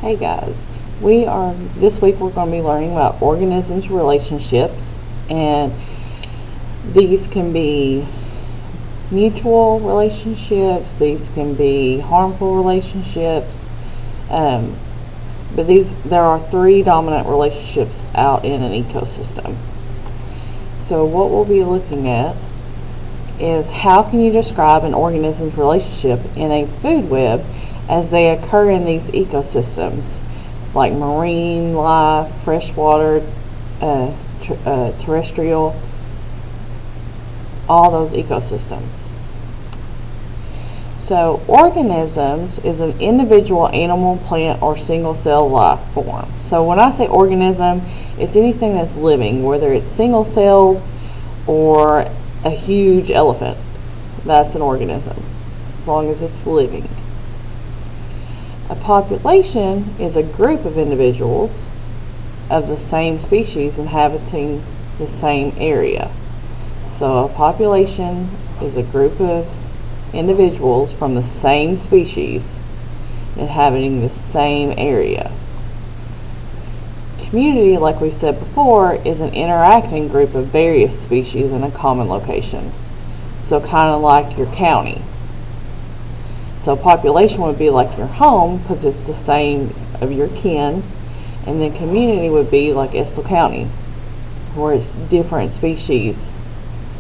Hey guys, this week we're going to be learning about organisms' relationships, and these can be mutual relationships, these can be harmful relationships, but there are three dominant relationships out in an ecosystem. So what we'll be looking at is how can you describe an organism's relationship in a food web as they occur in these ecosystems, like marine life, freshwater, terrestrial, all those ecosystems. So organisms is an individual animal, plant, or single-cell life form. So when I say organism, it's anything that's living, whether it's single-celled or a huge elephant. That's an organism, as long as it's living. A population is a group of individuals of the same species inhabiting the same area. So a population is a group of individuals from the same species inhabiting the same area. Community, like we said before, is an interacting group of various species in a common location. So kind of like your county. So population would be like your home because it's the same of your kin, and then community would be like Estill County, where it's different species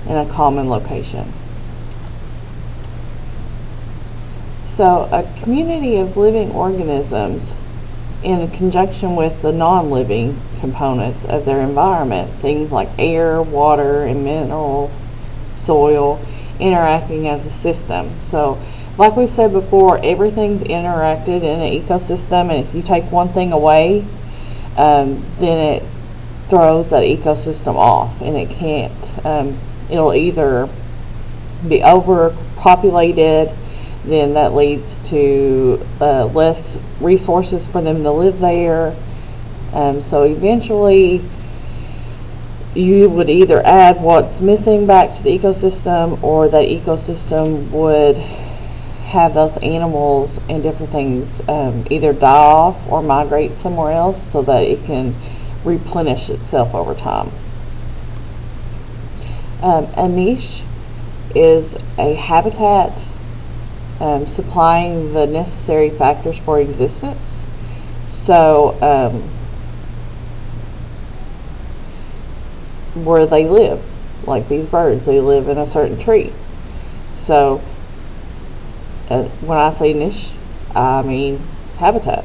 in a common location. So a community of living organisms in conjunction with the non-living components of their environment, things like air, water, and mineral, soil, interacting as a system. So like we said before, everything's interacted in an ecosystem, and if you take one thing away, then it throws that ecosystem off, and it can't, it'll either be overpopulated, then that leads to less resources for them to live there. So eventually you would either add what's missing back to the ecosystem, or that ecosystem would have those animals and different things either die off or migrate somewhere else so that it can replenish itself over time. A niche is a habitat supplying the necessary factors for existence. So where they live, like these birds, they live in a certain tree. So when I say niche, I mean habitat.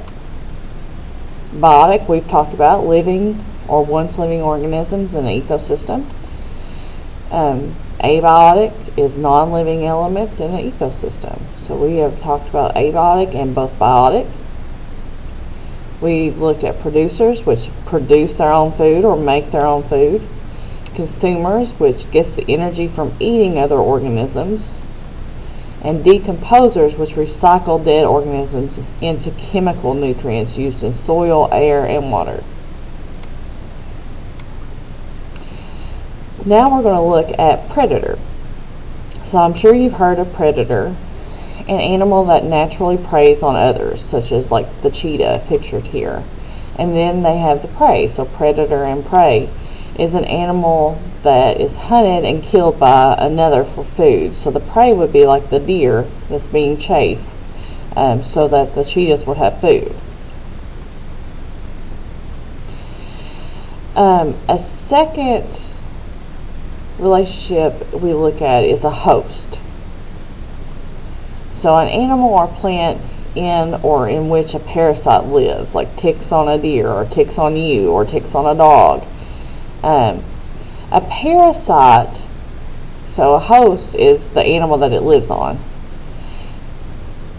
Biotic, we've talked about living or once living organisms in an ecosystem. Abiotic is non-living elements in an ecosystem. So we have talked about abiotic and both biotic. We've looked at producers, which produce their own food or make their own food. Consumers, which gets the energy from eating other organisms. And decomposers, which recycle dead organisms into chemical nutrients used in soil, air, and water. Now we're going to look at predator. So I'm sure you've heard of predator, an animal that naturally preys on others, such as like the cheetah pictured here. And then they have the prey. So predator and prey is an animal that is hunted and killed by another for food. So the prey would be like the deer that's being chased, so that the cheetahs would have food. A second relationship we look at is a host. So an animal or plant in which a parasite lives, like ticks on a deer, or ticks on you, or ticks on a dog. A parasite, so a host is the animal that it lives on,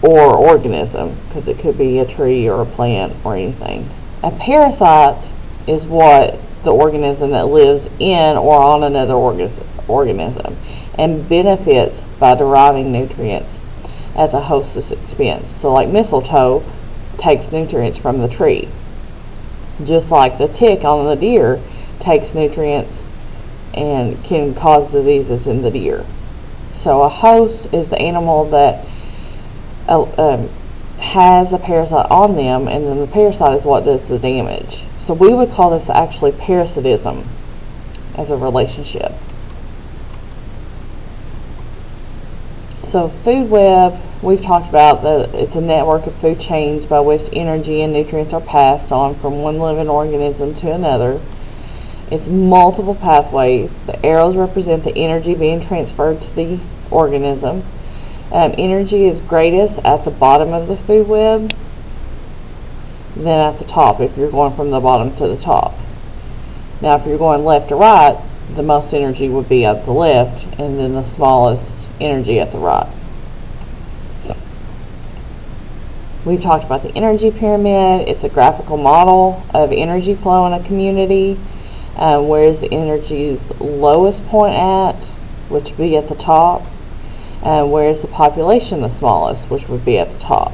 or organism, because it could be a tree or a plant or anything. A parasite is what the organism that lives in or on another organism and benefits by deriving nutrients at the host's expense. So like mistletoe takes nutrients from the tree, just like the tick on the deer takes nutrients and can cause diseases in the deer. So a host is the animal that has a parasite on them, and then the parasite is what does the damage. So we would call this actually parasitism as a relationship. So food web, we've talked about that it's a network of food chains by which energy and nutrients are passed on from one living organism to another. It's multiple pathways. The arrows represent the energy being transferred to the organism. Energy is greatest at the bottom of the food web, then at the top if you're going from the bottom to the top. Now if you're going left to right, the most energy would be at the left, and then the smallest energy at the right. We've talked about the energy pyramid. It's a graphical model of energy flow in a community. Where is the energy's lowest point at, which would be at the top, and where is the population the smallest, which would be at the top.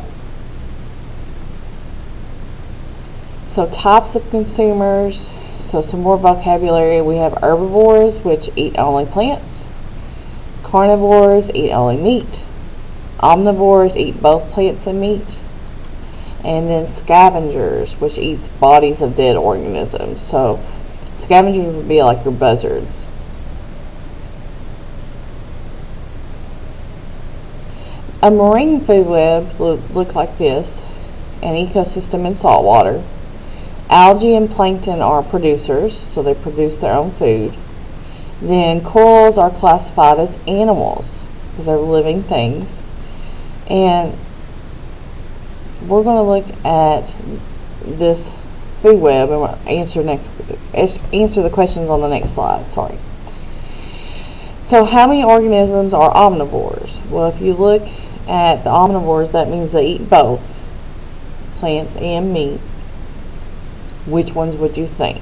So types of consumers, so some more vocabulary. We have herbivores, which eat only plants. Carnivores eat only meat. Omnivores eat both plants and meat. And then scavengers, which eat bodies of dead organisms. So scavengers would be like your buzzards. A marine food web would look like this. An ecosystem in saltwater. Algae and plankton are producers, so they produce their own food. Then corals are classified as animals, because they're living things. And we're going to look at this food web and we'll answer the questions on the next slide. Sorry. So how many organisms are omnivores? Well, if you look at the omnivores, that means they eat both plants and meat. Which ones would you think?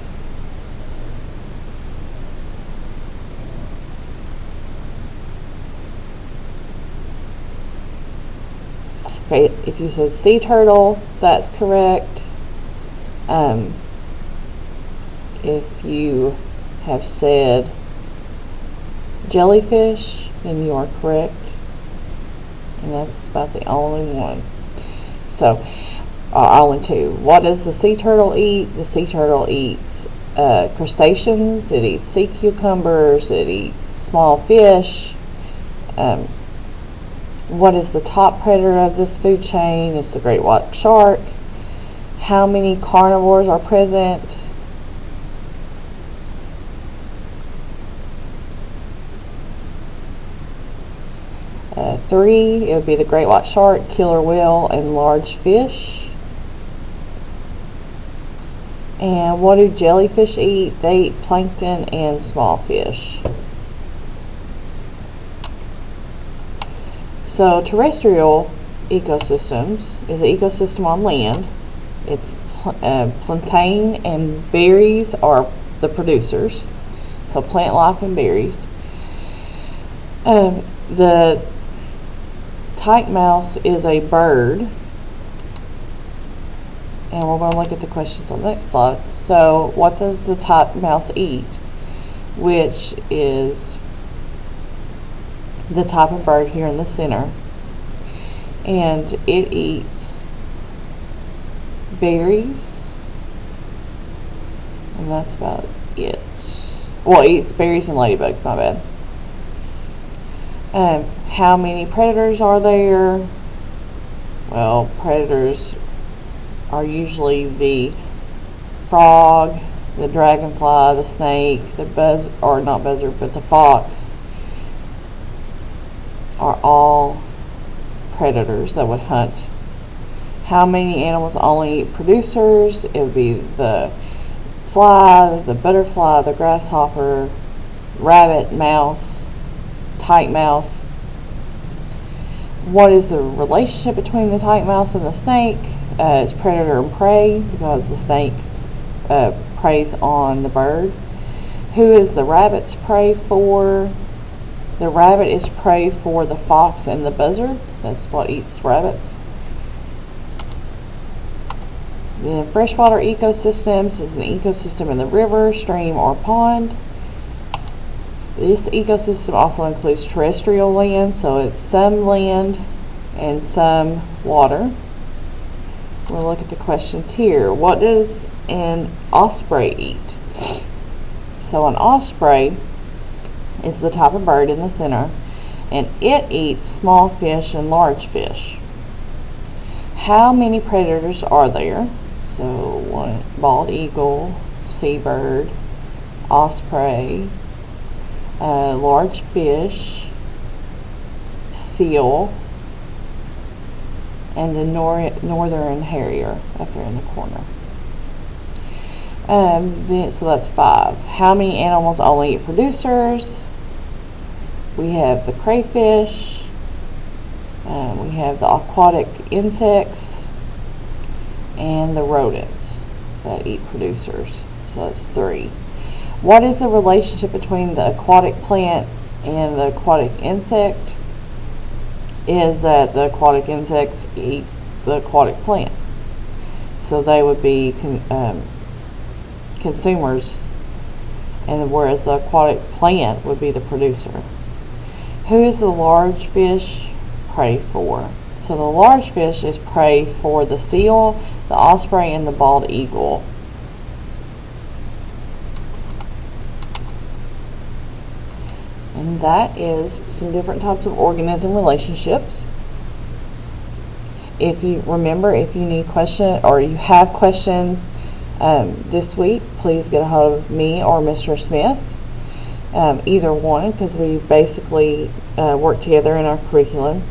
Okay, if you said sea turtle, that's correct. If you have said jellyfish, then you are correct. And that's about the only one. So, only two. What does the sea turtle eat? The sea turtle eats crustaceans, it eats sea cucumbers, it eats small fish. What is the top predator of this food chain? It's the great white shark. How many carnivores are present? Three. It would be the great white shark, killer whale, and large fish. And what do jellyfish eat? They eat plankton and small fish. So terrestrial ecosystems is an ecosystem on land. It's plantain and berries are the producers. So plant life and berries. The titmouse is a bird. And we're going to look at the questions on the next slide. So what does the titmouse eat? Which is the type of bird here in the center. And it eats berries. And that's about it. Well, it eats berries and ladybugs, my bad. How many predators are there? Well, predators are usually the frog, the dragonfly, the snake, the the fox are all predators that would hunt. How many animals only eat producers? It would be the fly, the butterfly, the grasshopper, rabbit, mouse, titmouse. What is the relationship between the titmouse and the snake? It's predator and prey, because the snake preys on the bird. Who is the rabbit's prey for? The rabbit is prey for the fox and the buzzard. That's what eats rabbits. Then freshwater ecosystems is an ecosystem in the river, stream, or pond. This ecosystem also includes terrestrial land, so it's some land and some water. We'll look at the questions here. What does an osprey eat? So an osprey is the type of bird in the center, and it eats small fish and large fish. How many predators are there? So one, bald eagle, seabird, osprey, large fish, seal, and the northern harrier up there in the corner. So that's 5. How many animals only eat producers? We have the crayfish, we have the aquatic insects, and the rodents that eat producers. So that's 3. What is the relationship between the aquatic plant and the aquatic insect? Is that the aquatic insects eat the aquatic plant. So they would be consumers, and whereas the aquatic plant would be the producer. Who is the large fish prey for? So the large fish is prey for the seal, the osprey, and the bald eagle. And that is some different types of organism relationships. If you need questions or you have questions this week, please get a hold of me or Mr. Smith. Either one, because we basically work together in our curriculum.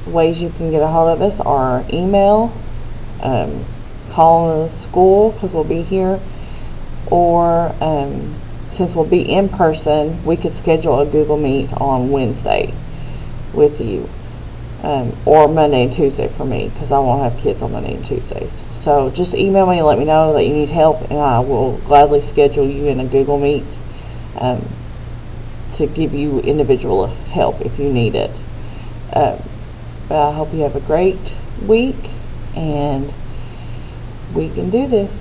Ways you can get a hold of us are email, call the school because we'll be here, or since we'll be in person, we could schedule a Google Meet on Wednesday with you, or Monday and Tuesday for me, because I won't have kids on Monday and Tuesdays. So just email me and let me know that you need help, and I will gladly schedule you in a Google Meet to give you individual help if you need it. But I hope you have a great week, and we can do this.